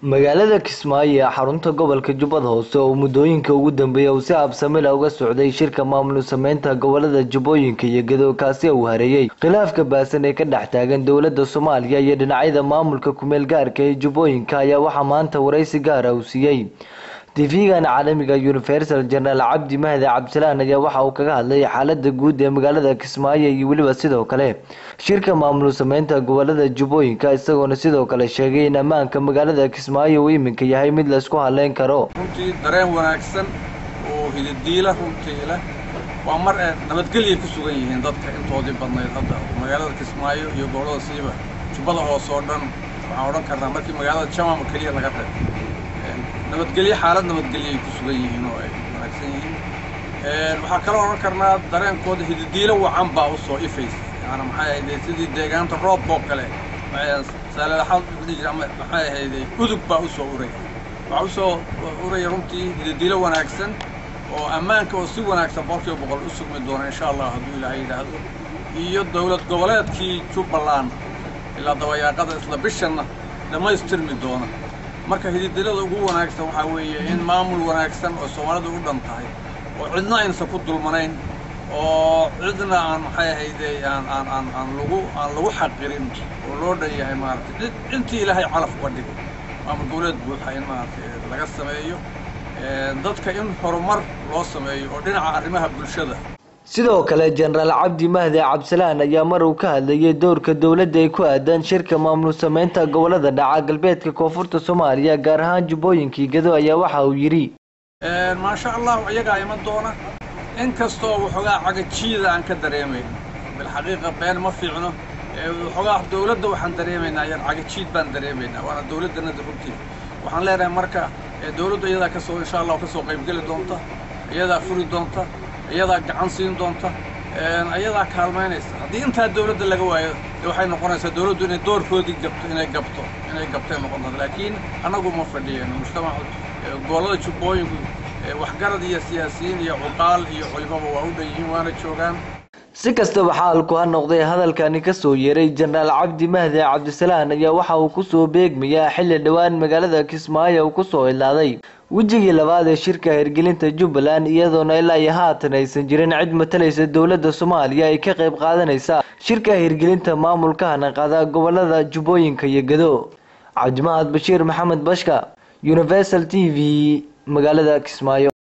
magaalada Kismaayo ee xarunta gobolka Jubbada Hoose oo muddooyinka ugu dambeeyay uu si habsami leh uga socday shirka maamul sameynta gobolada Jubbooyinka iyo Gedo kaasi uu hareeyay khilaafka baasan ee ka dhex taagan dawladda Soomaaliya iyo dhinacyada maamulka ku meel gaarka ee Jubbooyinka ayaa waxa maanta wareysi gaar ah u siiyay TV-gan caalamiga Universal Journal Cabdi Mahdi Cabdisalaan ayaa waxa uu kaga hadlay xaaladda guud ee magaalada Kismaayo iyo waliba sidoo kale shirka maamul sameynta gobolada Jubbooyinka isagoo sidoo kale sheegay in ammaanka magaalada Kismaayo uu iminka yahay mid la isku haleyn karo. runtii dareen wanaagsan oo hiddiila runtii leh waa mar nabadgelyo ku sugan yihiin dadka intoodii badnayd hadda magaalada Kismaayo iyo gobolada siiba Jubbada Hoose oo dhan waxaan oran karnaa markii magaalada Jamaam kaliya laga reebo nabadgelyo xaalad nabadgelyo ku sugan yihiin oo ay wanaagsan yihiin waxaa kale oran karnaa dareenkooda hiddiila wacan baa u soo ifaysa yani maxay ahayd sidii deegaanta roobka oo kale salaalaxad maxay ahayd udug baa u soo uray waxa u soo uray runtii hiddiila wanaagsan oo ammaanka oo si wanaagsan boqolkiiba boqol u sugmi doona insha Allah hadduu Ilaahay yiraahdo iyo dawlad goboleedkii Jubbaland ilaa dabayaaqada isla bishanna dhamaystirmi doona marka hiddiilada ugu wanaagsan waxa weeye in maamul wanaagsan oo Soomaalidu u dhan tahay oo cidna aysan ku dulmanayn oo cidna aan maxay ahayd aan lagu xaqirin oo loo dhayahay maartay intii Ilaahay calaf uga dhigay maamul goboleed buuxa in maartay laga sameeyo dadka in horumar loo sameeyo oo dhinaca arrimaha bulshada sidoo kale General Cabdi Mahdi Cabdisalaan ayaa mar uu ka hadlayay doorka dawladda ay ku aadan shirka maamul sameynta gobolada dhaca galbeedka koonfurta Soomaaliya gaar ahaan Jubbooyinka iyo Gedo ayaa waxa uu yiri ma sha Allah iyaga ay ma doona in kastoo waxoogaa cagajiida aan ka dareemay bil xaqiiqa been ma fiicno waxoogaa dawladda waxaan dareemaynaa yar cagajiid baan dareemaynaa waana dawladana runtii waxaan leeyahay marka dawladda iyada ka soo insha Allah ka soo qayb gali doonta iyada furi doonta iyada gacan siin doonta iyada kaalmeynaysa haddii inta dawladda laga waayo waxay noqonaysaa dawladdu inay doorkoodii gabto inay gabtay noqonaysaa laakiin anagu ma fadhiyeen mujtamaca gobolada Jubbooyinku waxgarad iyo siyaasiyiin iyo cuqaal iyo culimaba waa u dhanyihiin waana joogaan si kastaba xaalku ha noqday hadalkani ka soo yeeray General Cabdi Mahdi Cabdisalaan ayaa waxa uu ku soo beegmayaa xilli dhawaan magaalada Kismaayo uu ku soo ilaaday wajigii labaad ee shirka hirgelinta Jubbaland iyadoona ilaa haatan aysan jirin cid matalaysa dawladda Soomaaliya ay ka qayb qaadanaysa shirka hirgelinta maamulka hanaqada gobolada Jubbooyinka iyo Gedo. Cabdi Mahdi Bashiir Maxamed Bashka Universal TV magaalada Kismaayo.